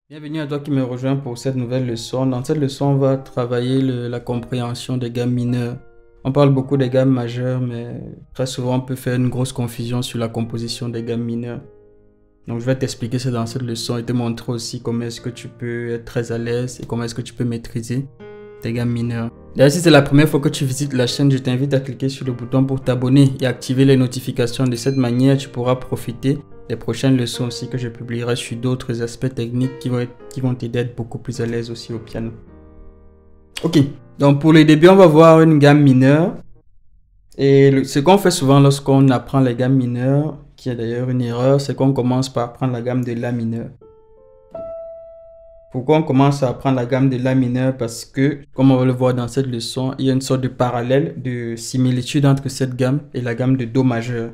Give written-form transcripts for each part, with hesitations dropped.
Bienvenue à toi qui me rejoins pour cette nouvelle leçon. Dans cette leçon, on va travailler la compréhension des gammes mineures. On parle beaucoup des gammes majeures, mais très souvent on peut faire une grosse confusion sur la composition des gammes mineures. Donc je vais t'expliquer ça dans cette leçon et te montrer aussi comment est-ce que tu peux être très à l'aise et comment est-ce que tu peux maîtriser tes gammes mineures. D'ailleurs, si c'est la première fois que tu visites la chaîne, je t'invite à cliquer sur le bouton pour t'abonner et activer les notifications. De cette manière, tu pourras profiter des prochaines leçons aussi que je publierai sur d'autres aspects techniques qui vont t'aider à être beaucoup plus à l'aise aussi au piano. Ok, donc pour le début, on va voir une gamme mineure. Et ce qu'on fait souvent lorsqu'on apprend les gammes mineures, qui est d'ailleurs une erreur, c'est qu'on commence par apprendre la gamme de La mineur. Pourquoi on commence à apprendre la gamme de La mineur? Parce que, comme on va le voir dans cette leçon, il y a une sorte de parallèle, de similitude entre cette gamme et la gamme de Do majeur,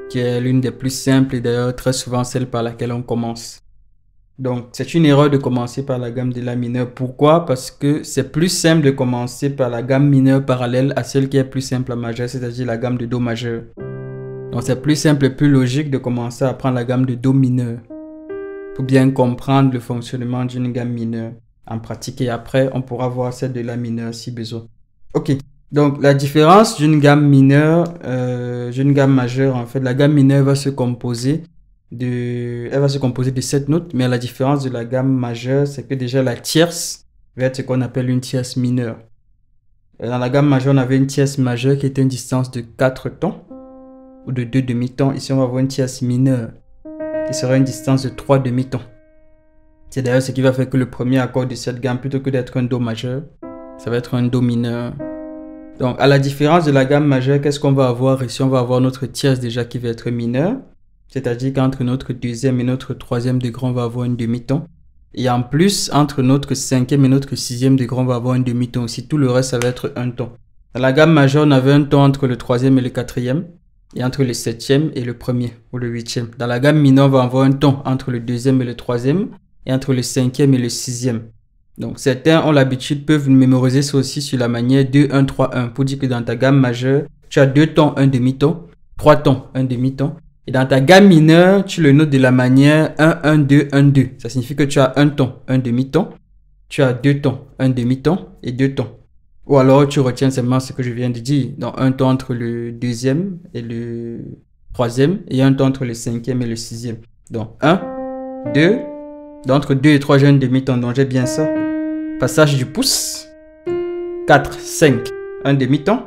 qui est l'une des plus simples et d'ailleurs très souvent celle par laquelle on commence. Donc, c'est une erreur de commencer par la gamme de La mineur. Pourquoi? Parce que c'est plus simple de commencer par la gamme mineure parallèle à celle qui est plus simple à majeur, c'est-à-dire la gamme de Do majeur. Donc, c'est plus simple et plus logique de commencer à apprendre la gamme de Do mineur pour bien comprendre le fonctionnement d'une gamme mineure en pratique. Et après, on pourra voir celle de La mineur si besoin. Ok. Donc, la différence d'une gamme mineure, d'une gamme majeure, en fait, la gamme mineure va se composer elle va se composer de 7 notes, mais la différence de la gamme majeure, c'est que déjà la tierce va être ce qu'on appelle une tierce mineure. Dans la gamme majeure, on avait une tierce majeure qui était une distance de 4 tons ou de 2 demi-tons. Ici, on va avoir une tierce mineure qui sera une distance de 3 demi-tons. C'est d'ailleurs ce qui va faire que le premier accord de cette gamme, plutôt que d'être un Do majeur, ça va être un Do mineur. Donc, à la différence de la gamme majeure, qu'est-ce qu'on va avoir ici? On va avoir notre tierce déjà qui va être mineure. C'est-à-dire qu'entre notre deuxième et notre troisième degré, on va avoir un demi-ton. Et en plus, entre notre cinquième et notre sixième degré, on va avoir un demi-ton aussi. Tout le reste, ça va être un ton. Dans la gamme majeure, on avait un ton entre le troisième et le quatrième. Et entre le septième et le premier ou le huitième. Dans la gamme mineure, on va avoir un ton entre le deuxième et le troisième. Et entre le cinquième et le sixième. Donc, certains ont l'habitude, peuvent mémoriser ça aussi sur la manière 2-1-3-1. Pour dire que dans ta gamme majeure, tu as 2 tons, un demi-ton. 3 tons, un demi-ton. Et dans ta gamme mineure, tu le notes de la manière 1-1-2-1-2. Ça signifie que tu as un ton, un demi-ton. Tu as 2 tons, un demi-ton et 2 tons. Ou alors tu retiens seulement ce que je viens de dire. Donc un ton entre le deuxième et le troisième et un ton entre le cinquième et le sixième. Donc 1, 2, entre 2 et 3 j'ai un demi-ton. Donc j'ai bien ça. Passage du pouce. 4, 5, un demi-ton.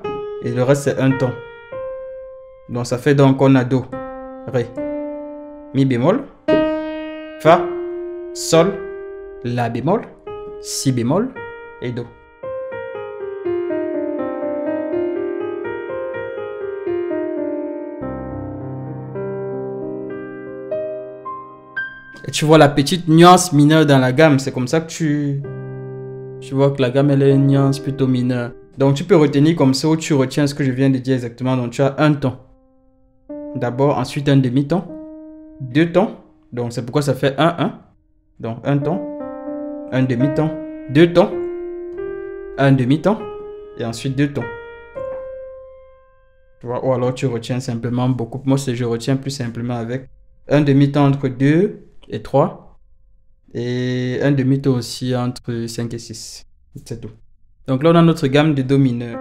Et le reste c'est un ton. Donc ça fait donc on a Do, Ré, Mi bémol, Fa, Sol, La bémol, Si bémol et Do. Et tu vois la petite nuance mineure dans la gamme. C'est comme ça que tu vois que la gamme elle est une nuance plutôt mineure. Donc tu peux retenir comme ça ou tu retiens ce que je viens de dire exactement. Donc tu as un ton. D'abord, ensuite un demi-ton, 2 tons, donc c'est pourquoi ça fait 1-1. Donc un ton, un demi-ton, 2 tons, un demi-ton, et ensuite 2 tons. Tu vois, ou alors tu retiens simplement beaucoup. Moi, je retiens plus simplement avec un demi-ton entre 2 et 3, et un demi-ton aussi entre 5 et 6. C'est tout. Donc là, on a notre gamme de Do mineur.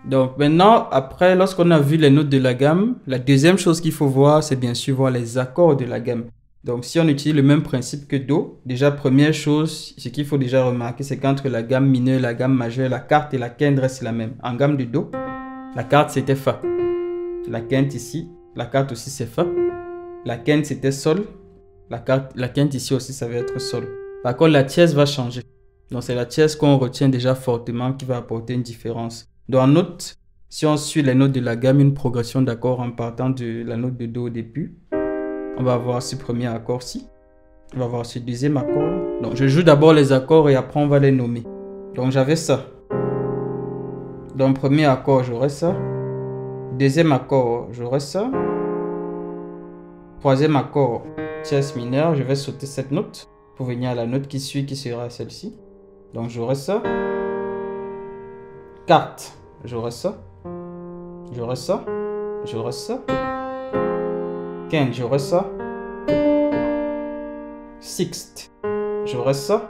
Donc maintenant, après, lorsqu'on a vu les notes de la gamme, la deuxième chose qu'il faut voir, c'est bien sûr voir les accords de la gamme. Donc si on utilise le même principe que Do, déjà première chose, ce qu'il faut déjà remarquer, c'est qu'entre la gamme mineure et la gamme majeure, la quarte et la quinte restent la même. En gamme de Do, la quarte c'était Fa. La quinte ici, la quarte aussi c'est Fa. La quinte c'était Sol. La quinte ici aussi ça va être Sol. Par contre, la tierce va changer. Donc c'est la tierce qu'on retient déjà fortement qui va apporter une différence. Donc en note, si on suit les notes de la gamme, une progression d'accords en partant de la note de Do au début, on va avoir ce premier accord-ci. On va avoir ce deuxième accord. Donc je joue d'abord les accords et après on va les nommer. Donc j'avais ça. Donc premier accord, j'aurai ça. Deuxième accord, j'aurai ça. Troisième accord, tierce mineure, je vais sauter cette note pour venir à la note qui suit, qui sera celle-ci. Donc j'aurai ça. Quarte, j'aurai ça. J'aurai ça. J'aurai ça. quinte, j'aurai ça. Sixte, j'aurai ça.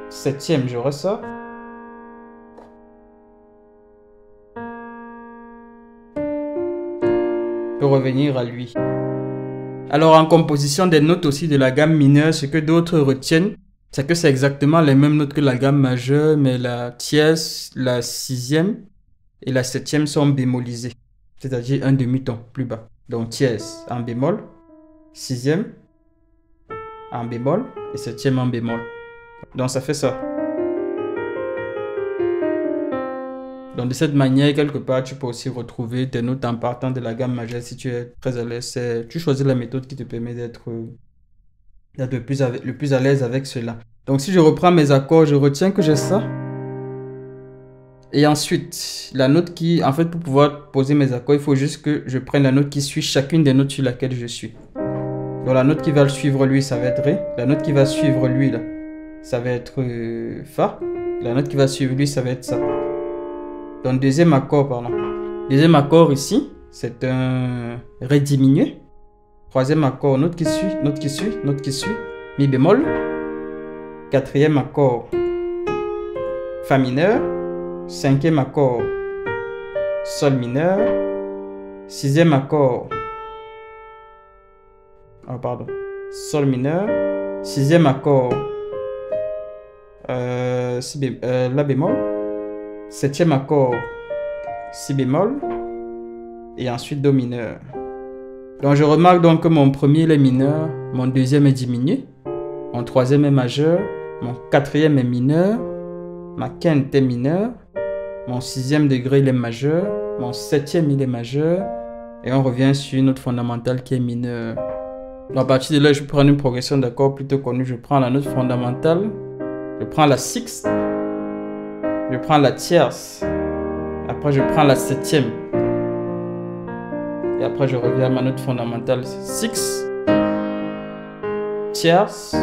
Septième, j'aurai ça. Je peux revenir à lui. Alors en composition des notes aussi de la gamme mineure, ce que d'autres retiennent, c'est que c'est exactement les mêmes notes que la gamme majeure, mais la tierce, la sixième et la septième sont bémolisées, c'est-à-dire un demi-ton plus bas. Donc tierce en bémol, sixième en bémol et septième en bémol. Donc ça fait ça. Donc de cette manière, quelque part, tu peux aussi retrouver tes notes en partant de la gamme majeure si tu es très à l'aise. Tu choisis la méthode qui te permet d'être le plus à l'aise avec cela. Donc si je reprends mes accords, je retiens que j'ai ça. Et ensuite, la note qui, en fait, pour pouvoir poser mes accords, il faut juste que je prenne la note qui suit chacune des notes sur laquelle je suis. Donc la note qui va le suivre lui, ça va être Ré. La note qui va suivre lui, là, ça va être Fa. La note qui va suivre lui, ça va être ça. Donc deuxième accord, pardon. Deuxième accord ici, c'est un Ré diminué. Troisième accord, note qui suit, note qui suit, note qui suit. Mi bémol. Quatrième accord, Fa mineur. Cinquième accord, Sol mineur. Sixième accord, Sol mineur. Sixième accord, La bémol. Septième accord, Si bémol. Et ensuite Do mineur. Donc je remarque donc que mon premier est mineur, mon deuxième est diminué, mon troisième est majeur, mon quatrième est mineur, ma quinte est mineure, mon sixième degré il est majeur, mon septième il est majeur, et on revient sur une note fondamentale qui est mineure. Donc à partir de là, je prends une progression d'accords plutôt connue. Je prends la note fondamentale, je prends la sixte, je prends la tierce, après je prends la septième, et après je reviens à ma note fondamentale, sixte, tierce,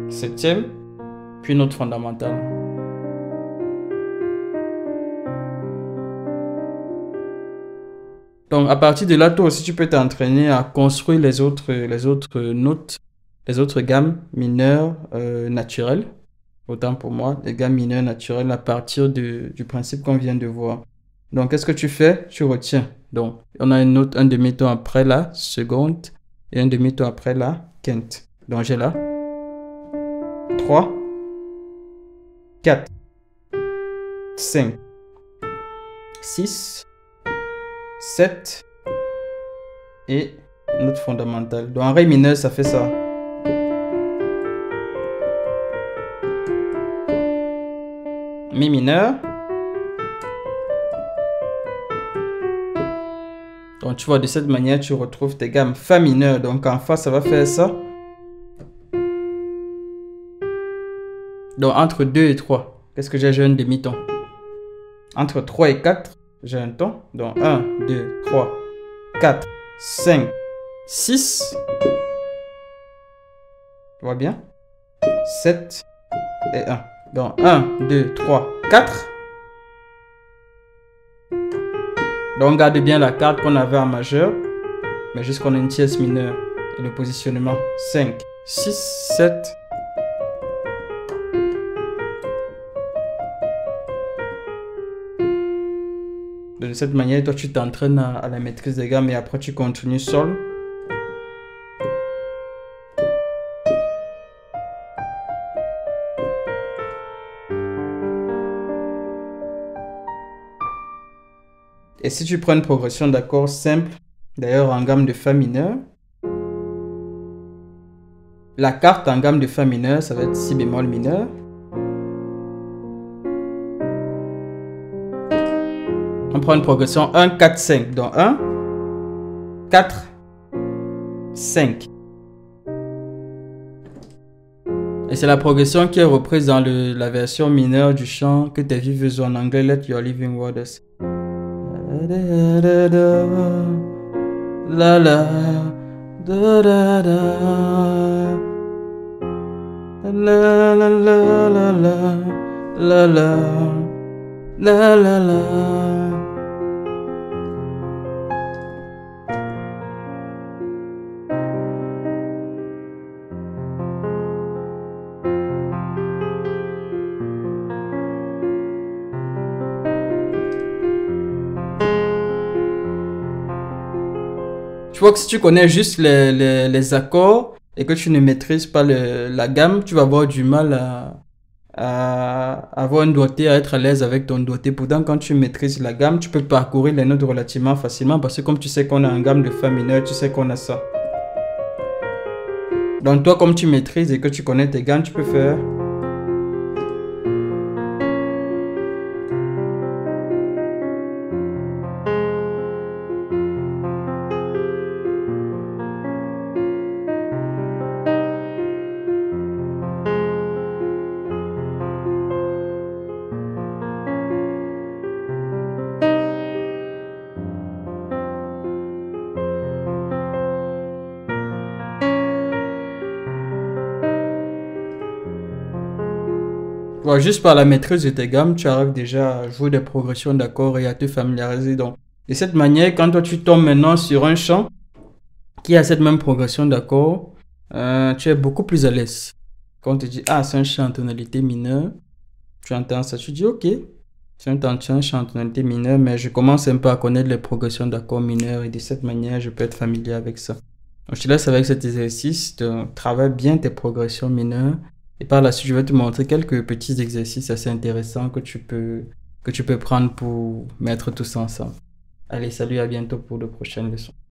septième, puis note fondamentale. Donc à partir de là, toi aussi tu peux t'entraîner à construire les autres notes, les autres gammes mineures naturelles. Autant pour moi, les gammes mineures naturelles à partir du principe qu'on vient de voir. Donc qu'est-ce que tu fais? Tu retiens. Donc on a une note, un demi-ton après la seconde et un demi-ton après la quinte. Donc j'ai là 3, 4, 5, 6, 7 et note fondamentale. Donc en Ré mineur, ça fait ça. Mi mineur. Donc tu vois, de cette manière, tu retrouves tes gammes Fa mineur. Donc en Fa, ça va faire ça. Donc entre 2 et 3, qu'est-ce que j'ai? J'ai un demi-ton. Entre 3 et 4, j'ai un ton. Donc 1, 2, 3, 4, 5, 6. Tu vois bien? 7 et 1. Donc 1, 2, 3, 4. Donc garde bien la carte qu'on avait en majeur, mais juste qu'on a une tierce mineure. Et le positionnement 5, 6, 7. De cette manière, toi tu t'entraînes à la maîtrise des gammes et après tu continues Sol. Et si tu prends une progression d'accords simple, d'ailleurs en gamme de Fa mineur, la carte en gamme de Fa mineur, ça va être Si bémol mineur. On prend une progression 1, 4, 5. Donc 1, 4, 5. Et c'est la progression qui est reprise dans la version mineure du chant Que tes vives en anglais, Let Your Living Waters. La la da da da la la la la la la la la la la tu vois que si tu connais juste les accords et que tu ne maîtrises pas la gamme, tu vas avoir du mal à avoir un doigté, à être à l'aise avec ton doigté. Pourtant, quand tu maîtrises la gamme, tu peux parcourir les notes relativement facilement parce que comme tu sais qu'on a une gamme de fa mineur, tu sais qu'on a ça. Donc toi, comme tu maîtrises et que tu connais tes gammes, tu peux faire... Ouais, juste par la maîtrise de tes gammes, tu arrives déjà à jouer des progressions d'accords et à te familiariser. Donc, de cette manière, quand toi tu tombes maintenant sur un chant qui a cette même progression d'accords, tu es beaucoup plus à l'aise. Quand on te dit, ah, c'est un chant en tonalité mineure, tu entends ça, tu dis, ok, c'est un chant en tonalité mineure, mais je commence un peu à connaître les progressions d'accords mineurs et de cette manière, je peux être familier avec ça. Donc, je te laisse avec cet exercice, travaille bien tes progressions mineures. Et par la suite, je vais te montrer quelques petits exercices assez intéressants que tu peux prendre pour mettre tout ça ensemble. Allez, salut, à bientôt pour de prochaines leçons.